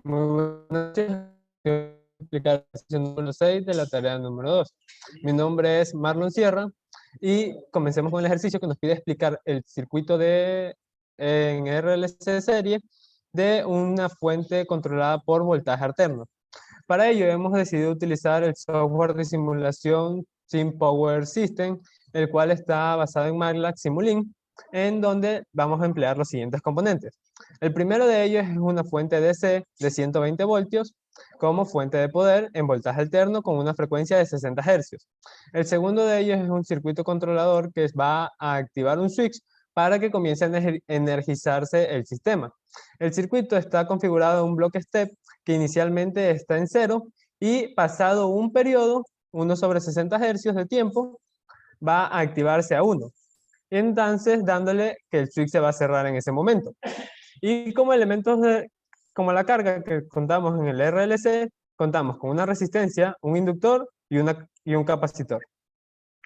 Muy buenas noches. Voy a explicar la sesión número 6 de la tarea número 2. Mi nombre es Marlon Sierra y comencemos con el ejercicio que nos pide explicar el circuito en RLC de serie de una fuente controlada por voltaje alterno. Para ello hemos decidido utilizar el software de simulación SimPower System, el cual está basado en MATLAB Simulink, en donde vamos a emplear los siguientes componentes. El primero de ellos es una fuente DC de 120 voltios como fuente de poder en voltaje alterno con una frecuencia de 60 Hz. El segundo de ellos es un circuito controlador que va a activar un switch para que comience a energizarse el sistema. El circuito está configurado en un bloque step que inicialmente está en 0 y pasado un periodo, 1 sobre 60 Hz de tiempo, va a activarse a 1. Entonces, dándole que el switch se va a cerrar en ese momento. Y como elementos como la carga que contamos en el RLC, contamos con una resistencia, un inductor y un capacitor.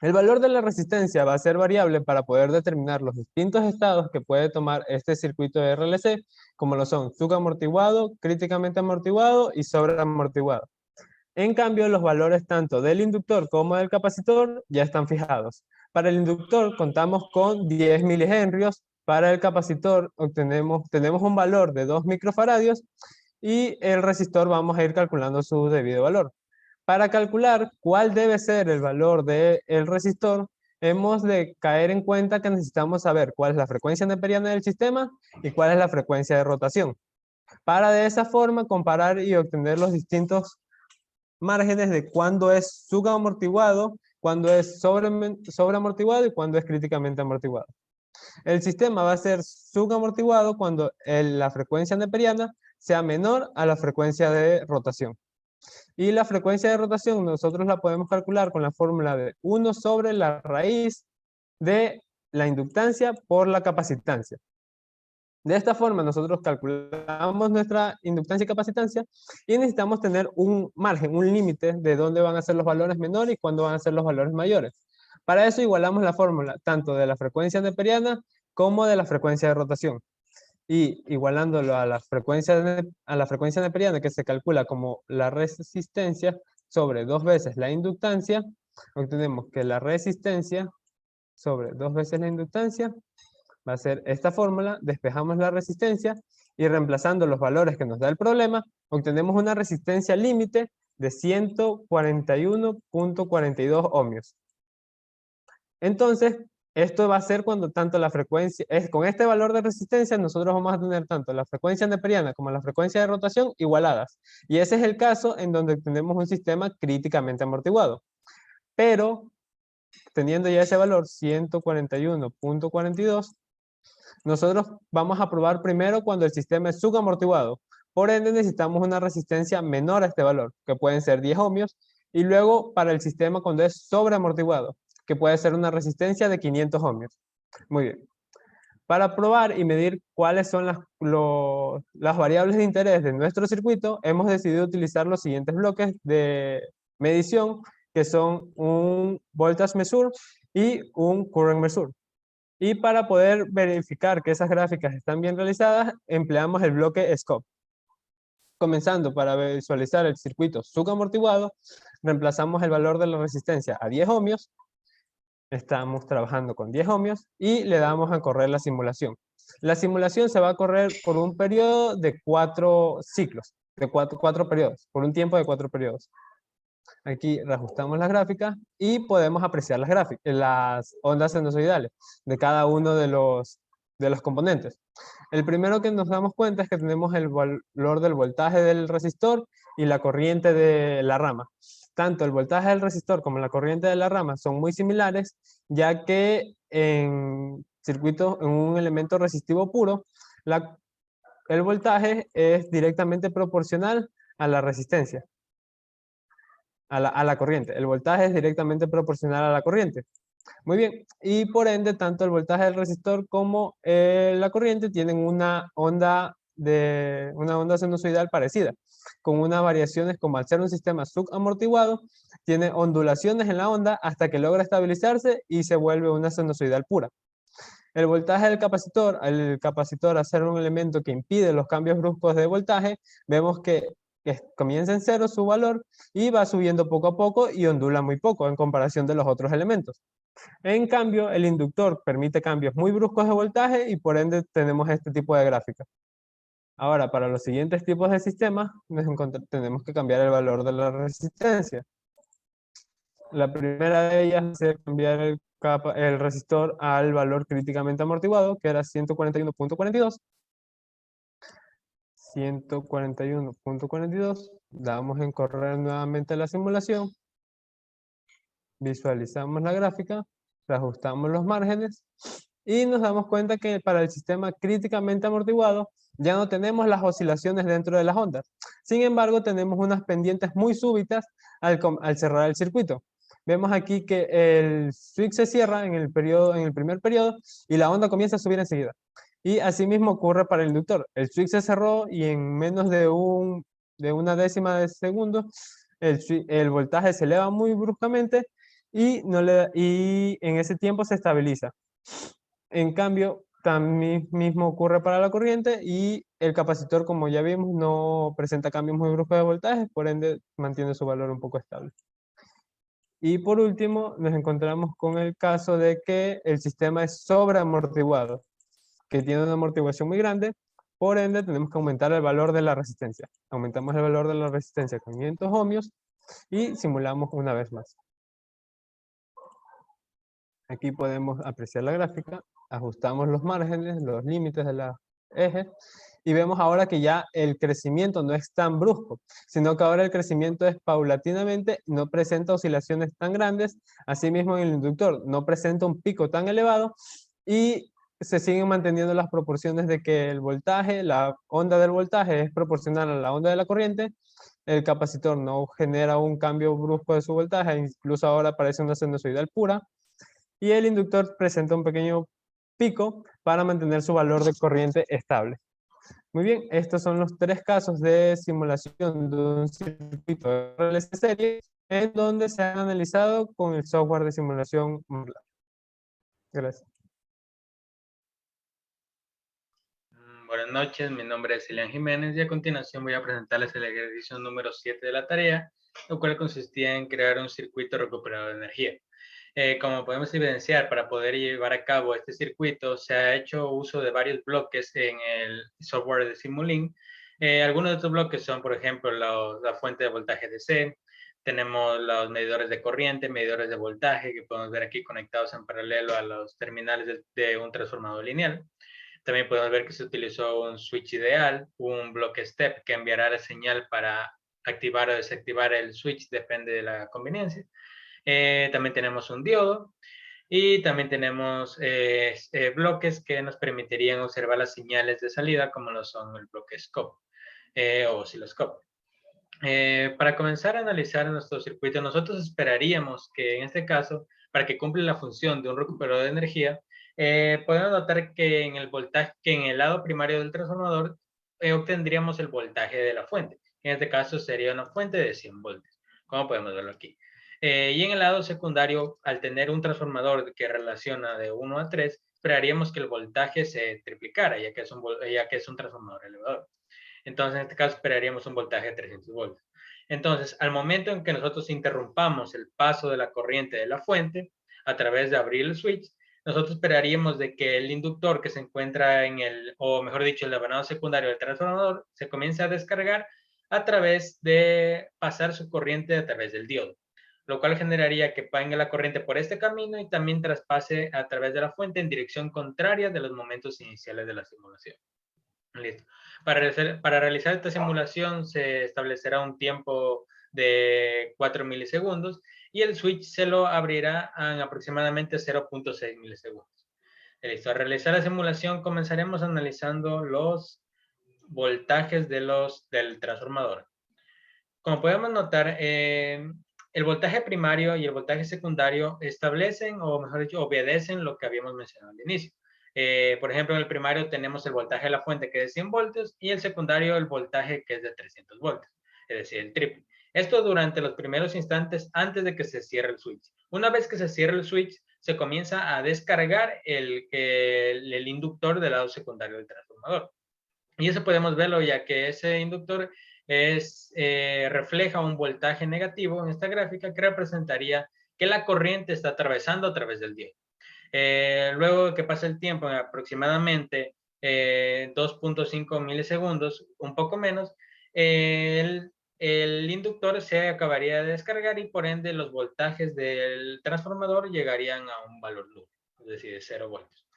El valor de la resistencia va a ser variable para poder determinar los distintos estados que puede tomar este circuito de RLC, como lo son subamortiguado, críticamente amortiguado y sobreamortiguado. En cambio, los valores tanto del inductor como del capacitor ya están fijados. Para el inductor contamos con 10 milihenrios, para el capacitor tenemos un valor de 2 microfaradios y el resistor vamos a ir calculando su debido valor. Para calcular cuál debe ser el valor del resistor, hemos de caer en cuenta que necesitamos saber cuál es la frecuencia neperiana del sistema y cuál es la frecuencia de rotación, para de esa forma comparar y obtener los distintos márgenes de cuándo es subamortiguado, cuándo es sobreamortiguado y cuándo es críticamente amortiguado. El sistema va a ser subamortiguado cuando la frecuencia neperiana sea menor a la frecuencia de rotación. Y la frecuencia de rotación nosotros la podemos calcular con la fórmula de 1 sobre la raíz de la inductancia por la capacitancia. De esta forma nosotros calculamos nuestra inductancia y capacitancia y necesitamos tener un margen, un límite de dónde van a ser los valores menores y cuándo van a ser los valores mayores. Para eso igualamos la fórmula tanto de la frecuencia neperiana como de la frecuencia de rotación. Y igualándolo a la frecuencia neperiana, que se calcula como la resistencia sobre 2 veces la inductancia, obtenemos que la resistencia sobre 2 veces la inductancia va a ser esta fórmula, despejamos la resistencia y reemplazando los valores que nos da el problema, obtenemos una resistencia límite de 141.42 ohmios. Entonces, esto va a ser cuando tanto la frecuencia, con este valor de resistencia, nosotros vamos a tener tanto la frecuencia neperiana como la frecuencia de rotación igualadas. Y ese es el caso en donde tenemos un sistema críticamente amortiguado. Pero, teniendo ya ese valor, 141.42, nosotros vamos a probar primero cuando el sistema es subamortiguado. Por ende, necesitamos una resistencia menor a este valor, que pueden ser 10 ohmios, y luego para el sistema cuando es sobreamortiguado, que puede ser una resistencia de 500 ohmios. Muy bien. Para probar y medir cuáles son las variables de interés de nuestro circuito, hemos decidido utilizar los siguientes bloques de medición, que son un voltage measure y un current measure. Y para poder verificar que esas gráficas están bien realizadas, empleamos el bloque scope. Comenzando para visualizar el circuito subamortiguado, reemplazamos el valor de la resistencia a 10 ohmios. Estamos trabajando con 10 ohmios y le damos a correr la simulación. La simulación se va a correr por un periodo de 4 ciclos, de 4 periodos, por un tiempo de 4 periodos. Aquí reajustamos las gráficas y podemos apreciar las ondas sinusoidales de cada uno de los componentes. El primero que nos damos cuenta es que tenemos el valor del voltaje del resistor y la corriente de la rama. Tanto el voltaje del resistor como la corriente de la rama son muy similares, ya que en un elemento resistivo puro, el voltaje es directamente proporcional a la resistencia. A la corriente. El voltaje es directamente proporcional a la corriente. Muy bien. Y por ende, tanto el voltaje del resistor como la corriente tienen una onda sinusoidal parecida, con unas variaciones como al ser un sistema subamortiguado, tiene ondulaciones en la onda hasta que logra estabilizarse y se vuelve una sinusoidal pura. El voltaje del capacitor, al capacitor hacer un elemento que impide los cambios bruscos de voltaje, vemos que comienza en cero su valor y va subiendo poco a poco y ondula muy poco en comparación de los otros elementos. En cambio, el inductor permite cambios muy bruscos de voltaje y por ende tenemos este tipo de gráfica. Ahora, para los siguientes tipos de sistemas, tenemos que cambiar el valor de la resistencia. La primera de ellas es cambiar el resistor al valor críticamente amortiguado, que era 141.42. 141.42. Damos en correr nuevamente la simulación. Visualizamos la gráfica, reajustamos los márgenes y nos damos cuenta que para el sistema críticamente amortiguado ya no tenemos las oscilaciones dentro de las ondas. Sin embargo, tenemos unas pendientes muy súbitas al cerrar el circuito. Vemos aquí que el switch se cierra en el primer periodo y la onda comienza a subir enseguida. Y asimismo ocurre para el inductor. El switch se cerró y en menos de una décima de segundo el voltaje se eleva muy bruscamente y en ese tiempo se estabiliza. En cambio, también mismo ocurre para la corriente y el capacitor, como ya vimos, no presenta cambios muy bruscos de voltaje, por ende mantiene su valor un poco estable. Y por último, nos encontramos con el caso de que el sistema es sobreamortiguado, que tiene una amortiguación muy grande, por ende tenemos que aumentar el valor de la resistencia. Aumentamos el valor de la resistencia con 500 ohmios y simulamos una vez más. Aquí podemos apreciar la gráfica, ajustamos los márgenes, los límites de la eje, y vemos ahora que ya el crecimiento no es tan brusco, sino que ahora el crecimiento es paulatinamente, no presenta oscilaciones tan grandes, asimismo en el inductor no presenta un pico tan elevado, y se siguen manteniendo las proporciones de que el voltaje, la onda del voltaje es proporcional a la onda de la corriente, el capacitor no genera un cambio brusco de su voltaje, incluso ahora parece una sinusoidal pura, y el inductor presenta un pequeño pico para mantener su valor de corriente estable. Muy bien, estos son los tres casos de simulación de un circuito de RLC serie en donde se han analizado con el software de simulación MATLAB. Gracias. Buenas noches, mi nombre es Elian Jiménez y a continuación voy a presentarles el ejercicio número 7 de la tarea, lo cual consistía en crear un circuito recuperador de energía. Como podemos evidenciar, para poder llevar a cabo este circuito se ha hecho uso de varios bloques en el software de Simulink. Algunos de estos bloques son, por ejemplo, la fuente de voltaje DC, tenemos los medidores de corriente, medidores de voltaje, que podemos ver aquí conectados en paralelo a los terminales de un transformador lineal. También podemos ver que se utilizó un switch ideal, un bloque step que enviará la señal para activar o desactivar el switch, depende de la conveniencia. También tenemos un diodo y también tenemos bloques que nos permitirían observar las señales de salida, como lo son el bloque scope o osciloscope. Para comenzar a analizar nuestro circuito, nosotros esperaríamos que en este caso, para que cumpla la función de un recuperador de energía, podemos notar que en el voltaje, que en el lado primario del transformador obtendríamos el voltaje de la fuente. En este caso sería una fuente de 100 voltios, como podemos verlo aquí. Y en el lado secundario, al tener un transformador que relaciona de 1 a 3, esperaríamos que el voltaje se triplicara, ya que es un transformador elevador. Entonces, en este caso, esperaríamos un voltaje de 300 voltios. Entonces, al momento en que nosotros interrumpamos el paso de la corriente de la fuente, a través de abrir el switch, nosotros esperaríamos de que el inductor que se encuentra en o mejor dicho, el devanado secundario del transformador, se comience a descargar a través de pasar su corriente a través del diodo, lo cual generaría que venga la corriente por este camino y también traspase a través de la fuente en dirección contraria de los momentos iniciales de la simulación. Listo. Para realizar esta simulación se establecerá un tiempo de 4 milisegundos y el switch se lo abrirá en aproximadamente 0.6 milisegundos. Listo. Al realizar la simulación comenzaremos analizando los voltajes del transformador. Como podemos notar, el voltaje primario y el voltaje secundario establecen, o mejor dicho, obedecen lo que habíamos mencionado al inicio. Por ejemplo, en el primario tenemos el voltaje de la fuente que es de 100 voltios y el secundario el voltaje que es de 300 voltios, es decir, el triple. Esto durante los primeros instantes antes de que se cierre el switch. Una vez que se cierre el switch, se comienza a descargar el inductor del lado secundario del transformador. Y eso podemos verlo ya que ese inductor refleja un voltaje negativo en esta gráfica que representaría que la corriente está atravesando a través del diodo. Luego que pasa el tiempo, aproximadamente 2.5 milisegundos, un poco menos, el inductor se acabaría de descargar y por ende los voltajes del transformador llegarían a un valor nulo, es decir, de 0 voltios.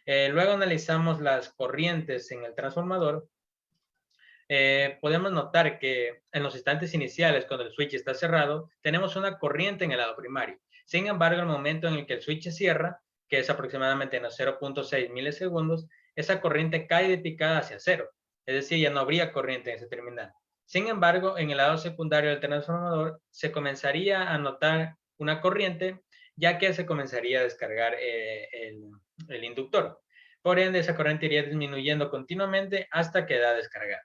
Luego analizamos las corrientes en el transformador. Podemos notar que en los instantes iniciales, cuando el switch está cerrado, tenemos una corriente en el lado primario. Sin embargo, el momento en el que el switch se cierra, que es aproximadamente en los 0.6 milisegundos, esa corriente cae de picada hacia cero. Es decir, ya no habría corriente en ese terminal. Sin embargo, en el lado secundario del transformador se comenzaría a notar una corriente, ya que se comenzaría a descargar el inductor. Por ende, esa corriente iría disminuyendo continuamente hasta que da descargar.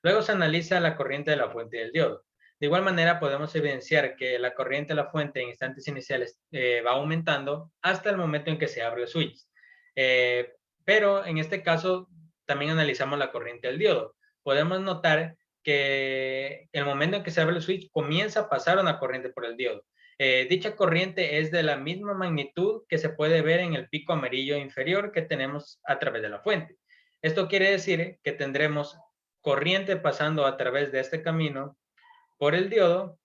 Luego se analiza la corriente de la fuente del diodo. De igual manera, podemos evidenciar que la corriente de la fuente en instantes iniciales va aumentando hasta el momento en que se abre el switch. Pero en este caso, también analizamos la corriente del diodo. Podemos notar que el momento en que se abre el switch comienza a pasar una corriente por el diodo. Dicha corriente es de la misma magnitud que se puede ver en el pico amarillo inferior que tenemos a través de la fuente. Esto quiere decir que tendremos corriente pasando a través de este camino por el diodo.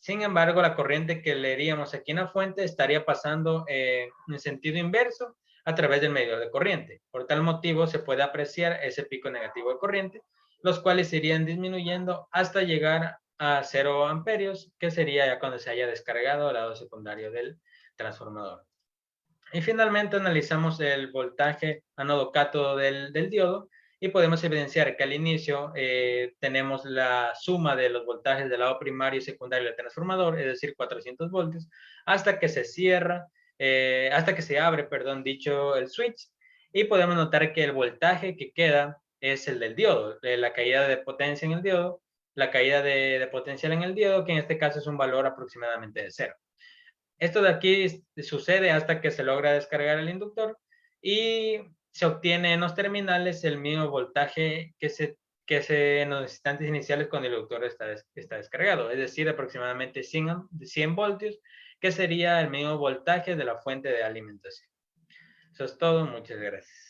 Sin embargo, la corriente que leeríamos aquí en la fuente estaría pasando en sentido inverso a través del medidor de corriente. Por tal motivo, se puede apreciar ese pico negativo de corriente, los cuales irían disminuyendo hasta llegar a 0 amperios, que sería ya cuando se haya descargado al lado secundario del transformador. Y finalmente analizamos el voltaje ánodo-cátodo del diodo y podemos evidenciar que al inicio tenemos la suma de los voltajes del lado primario y secundario del transformador, es decir, 400 voltios, hasta que se cierra, hasta que se abre, perdón, dicho el switch, y podemos notar que el voltaje que queda es el del diodo, la caída de potencia en el diodo, la caída de potencial en el diodo, que en este caso es un valor aproximadamente de 0. Esto de aquí sucede hasta que se logra descargar el inductor y se obtiene en los terminales el mismo voltaje que se en los instantes iniciales cuando el inductor está descargado, es decir, aproximadamente 100 voltios, que sería el mismo voltaje de la fuente de alimentación. Eso es todo, muchas gracias.